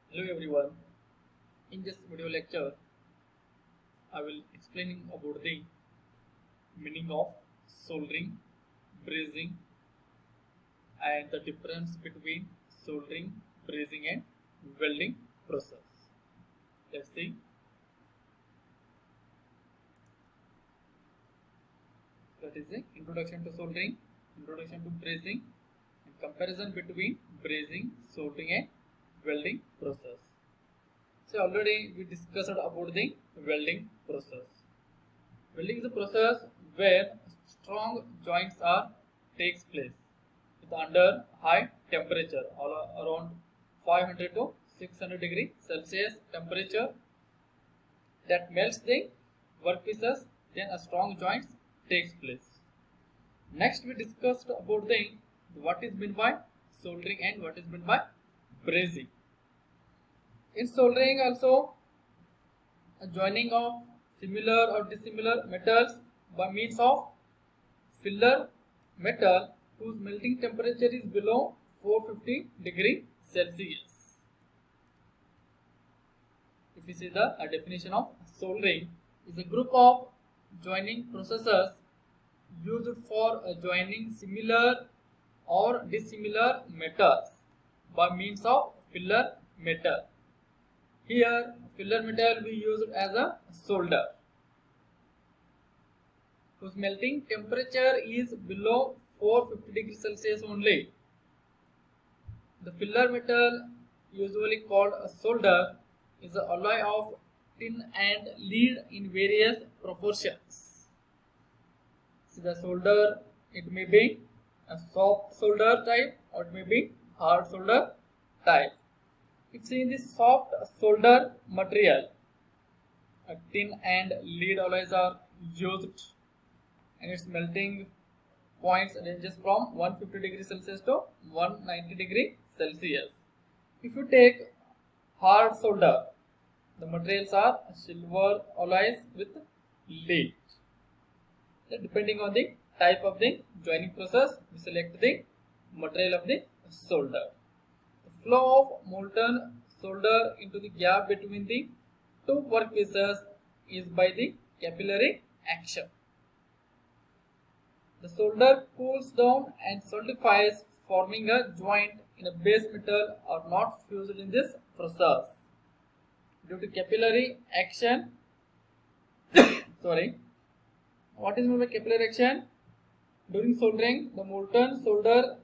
Hello everyone. In this video lecture, I will explaining about the meaning of soldering, brazing, and the difference between soldering, brazing, and welding process. Let's see. That is the introduction to soldering, introduction to brazing, and comparison between brazing, soldering, and welding process. So already we discussed about the welding process. Welding is a process where strong joints takes place with under high temperature, around 500 to 600 degree Celsius temperature, that melts the workpieces. Then a strong joints takes place. Next we discussed about the what is meant by soldering and what is meant by brazing. In soldering also, a joining of similar or dissimilar metals by means of filler metal whose melting temperature is below 450 degree Celsius. If we see the definition of soldering, is a group of joining processes used for joining similar or dissimilar metals by means of filler metal. Here, filler metal will be used as a solder, whose melting temperature is below 450 degrees Celsius only. The filler metal, usually called a solder, is an alloy of tin and lead in various proportions. So the solder, it may be a soft solder type or it may be hard solder type. If in this soft solder material, tin and lead alloys are used, and its melting points ranges from 150 degrees Celsius to 190 degrees Celsius. If you take hard solder, the materials are silver alloys with lead. Then depending on the type of the joining process, we select the material of the solder. The flow of molten solder into the gap between the two workpieces is by the capillary action. The solder cools down and solidifies, forming a joint in a base metal are not fused in this process. Due to capillary action, what is meant by capillary action? During soldering, the molten solder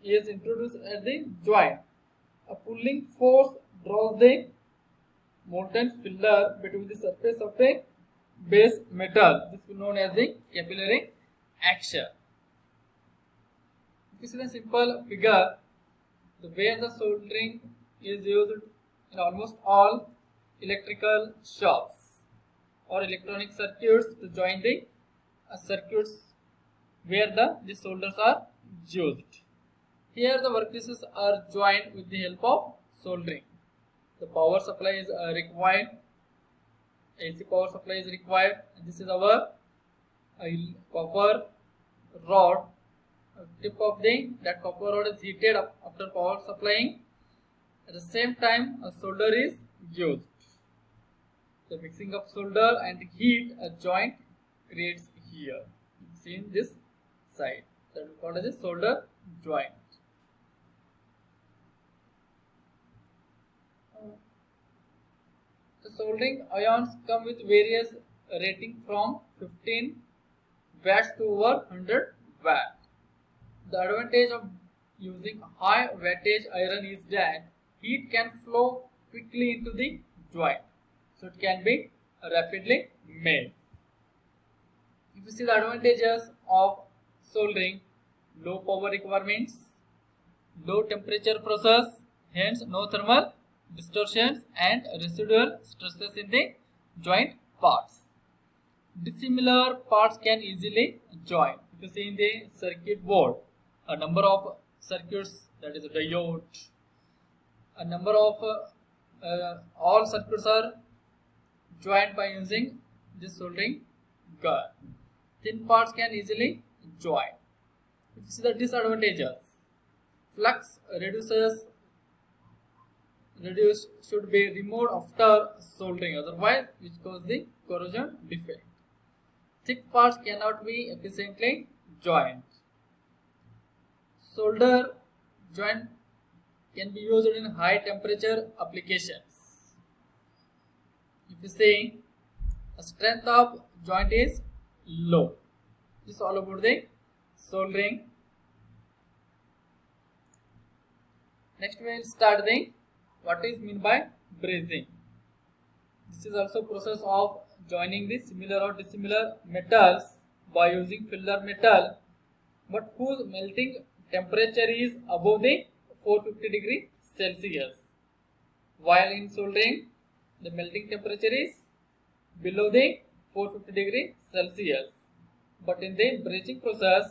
is introduced at the joint. A pulling force draws the molten filler between the surface of the base metal. This is known as the capillary action. This is a simple figure. The way the soldering is used in almost all electrical shops or electronic circuits to join the circuits where the solders are used. Here the workpieces are joined with the help of soldering. The power supply is required. AC power supply is required. And this is our copper rod. Tip of that copper rod is heated up after power supplying. At the same time, a solder is used. The mixing of solder and heat, a joint creates here. You see in this side. That is called as a solder joint. The soldering ions come with various rating from 15 watts to over 100 watts. The advantage of using high wattage iron is that heat can flow quickly into the joint, so it can be rapidly made. If you see the advantages of soldering, low power requirements, low temperature process, hence no thermal distortions and residual stresses in the joint parts. Dissimilar parts can easily join. If you see in the circuit board, a number of circuits, that is a diode, a number of all circuits are joined by using this soldering gun. Thin parts can easily join. If you see the disadvantages, flux reduces reduced should be removed after soldering, otherwise which cause the corrosion defect. Thick parts cannot be efficiently joined. Solder joint can be used in high temperature applications. If you say the strength of joint is low, this is all about the soldering. Next we will start the what is mean by brazing. This is also process of joining the similar or dissimilar metals by using filler metal, but whose melting temperature is above the 450 degree Celsius. While in soldering, the melting temperature is below the 450 degree Celsius. But in the brazing process,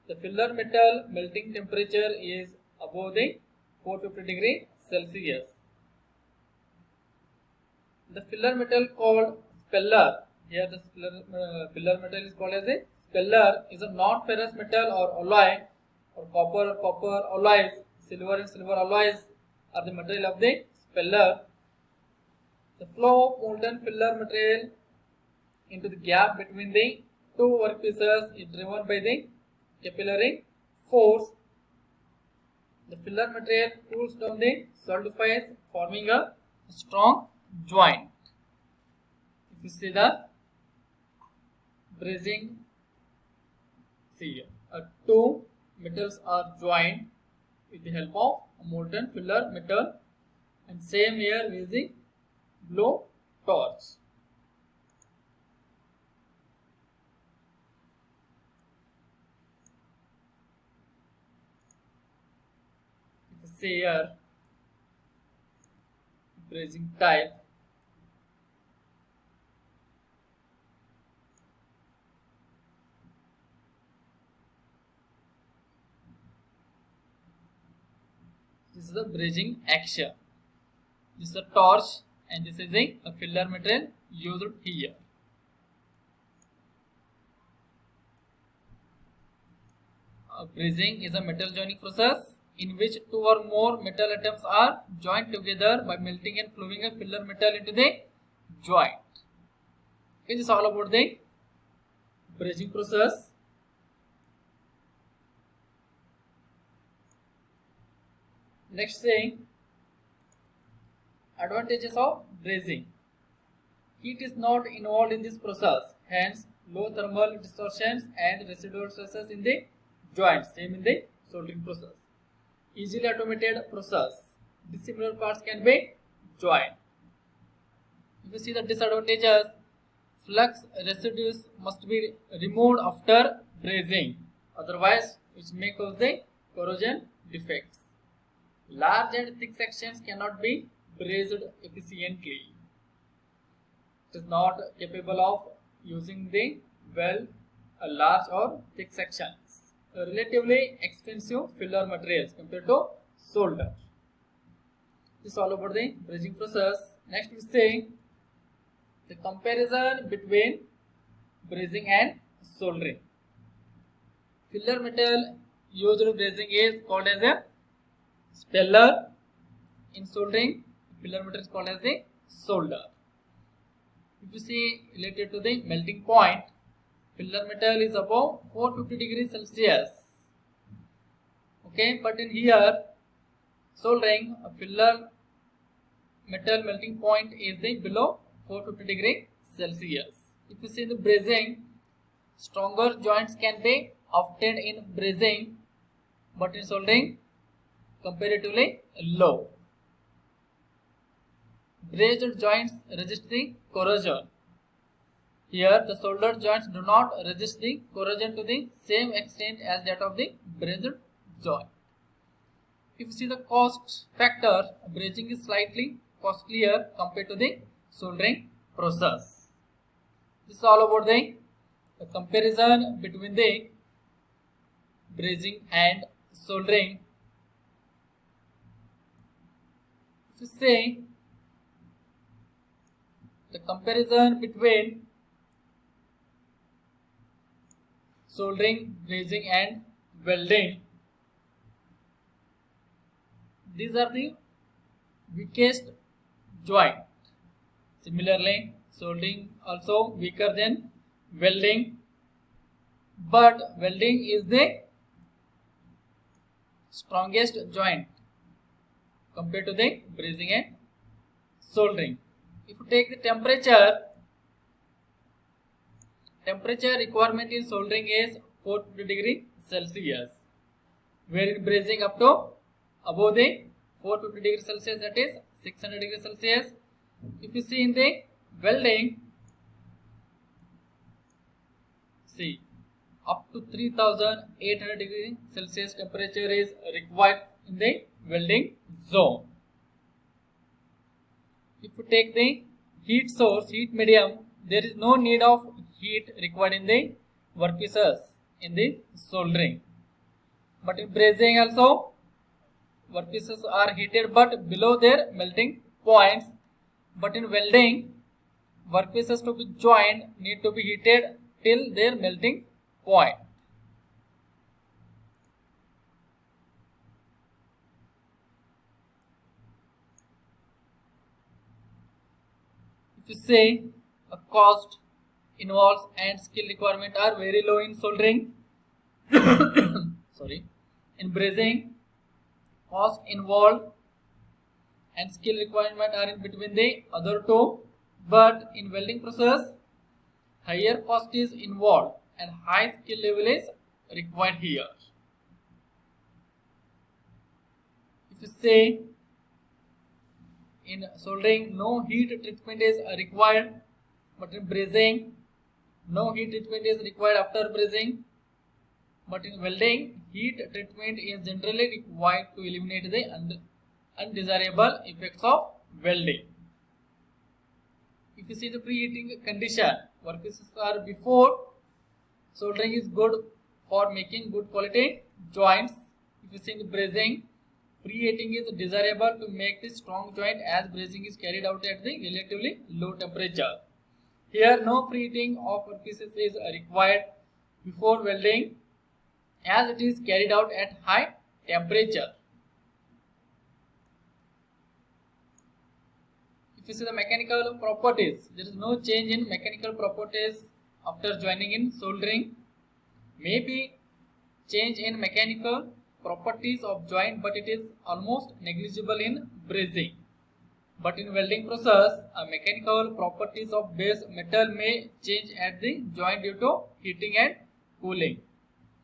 the filler metal melting temperature is above the 450 degree Celsius. The filler metal called speller, here the filler metal is called as a speller, is a non-ferrous metal or alloy, or copper alloys, silver and silver alloys are the material of the speller. The flow of molten filler material into the gap between the two workpieces is driven by the capillary force. The filler material cools down the solidifies, forming a strong joint. If you see the brazing, see here, two metals are joined with the help of a molten filler metal, and same here using blow torch. If you see here brazing type, this is the brazing action. This is a torch and this is a filler material used here. Brazing is a metal joining process in which two or more metal atoms are joined together by melting and flowing a filler metal into the joint. This is all about the brazing process. Next thing, advantages of brazing. Heat is not involved in this process, hence low thermal distortions and residual stresses in the joints, same in the soldering process. Easily automated process. Dissimilar parts can be joined. If you see the disadvantages, flux residues must be removed after brazing, otherwise which may cause the corrosion defects. Large and thick sections cannot be brazed efficiently. It is not capable of using the large or thick sections. Relatively expensive filler materials compared to solder. This is all about the brazing process. Next we say the comparison between brazing and soldering. Filler metal used in brazing is called as a speller. In soldering, filler metal is called as a solder. If you see related to the melting point, filler metal is above 450 degrees Celsius. Okay, but in here, soldering, a filler metal melting point is the below 450 degrees Celsius. If you see the brazing, stronger joints can be obtained in brazing, but in soldering, comparatively low. Brazed joints resist the corrosion. Here, the soldered joints do not resist the corrosion to the same extent as that of the brazed joint. If you see the cost factor, brazing is slightly costlier compared to the soldering process. This is all about the comparison between the brazing and soldering. If you say the comparison between soldering, brazing and welding, these are the weakest joint. Similarly, soldering also weaker than welding, but welding is the strongest joint compared to the brazing and soldering. If you take the temperature requirement in soldering is 450 degree Celsius, where in brazing up to above the 450 degree Celsius, that is 600 degree Celsius. If you see in the welding, see up to 3800 degree Celsius temperature is required in the welding zone. If you take the heat source, heat medium, there is no need of heat required in the workpieces in the soldering. But in brazing also, workpieces are heated but below their melting points. But in welding, workpieces to be joined need to be heated till their melting point. If you say a cost involves and skill requirement are very low in soldering, sorry, in brazing, cost involved and skill requirement are in between the other two, but in welding process, higher cost is involved and high skill level is required here. If you say in soldering no heat treatment is required, but in brazing no heat treatment is required after brazing, but in welding heat treatment is generally required to eliminate the undesirable effects of welding. If you see the preheating condition, workpieces are before soldering is good for making good quality joints. If you see in the brazing, preheating is desirable to make the strong joint as brazing is carried out at the relatively low temperature. Here no preheating of workpieces is required before welding as it is carried out at high temperature. If you see the mechanical properties, there is no change in mechanical properties after joining in soldering. Maybe change in mechanical properties of joint, but it is almost negligible in brazing. But in welding process, mechanical properties of base metal may change at the joint due to heating and cooling.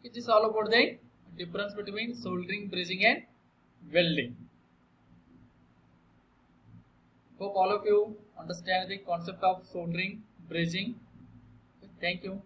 It is all about the difference between soldering, brazing and welding. Hope all of you understand the concept of soldering, brazing. Thank you.